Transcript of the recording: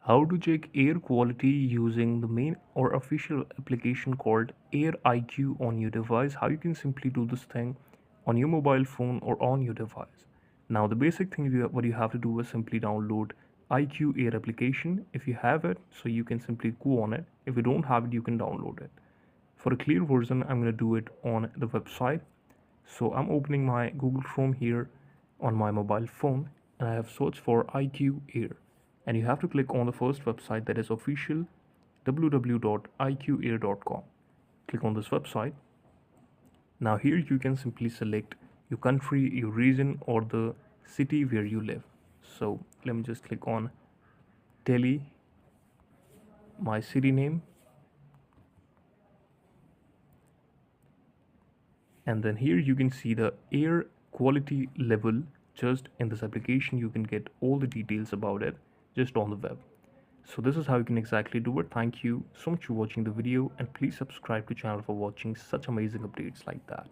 How to check air quality using the main or official application called Air IQ on your device. How you can simply do this thing on your mobile phone or on your device. Now the basic thing what you have to do is simply download IQAir application if you have it, so you can simply go on it. If you don't have it, you can download it. For a clear version, I'm going to do it on the website. So I'm opening my Google Chrome here on my mobile phone and I have searched for IQAir. And you have to click on the first website, that is official www.iqair.com. Click on this website. Now here you can simply select your country, your region, or the city where you live. So let me just click on Delhi, my city name, and then here you can see the air quality level. Just in this application you can get all the details about it just on the web. So this is how you can exactly do it. Thank you so much for watching the video, and please subscribe to channel for watching such amazing updates like that.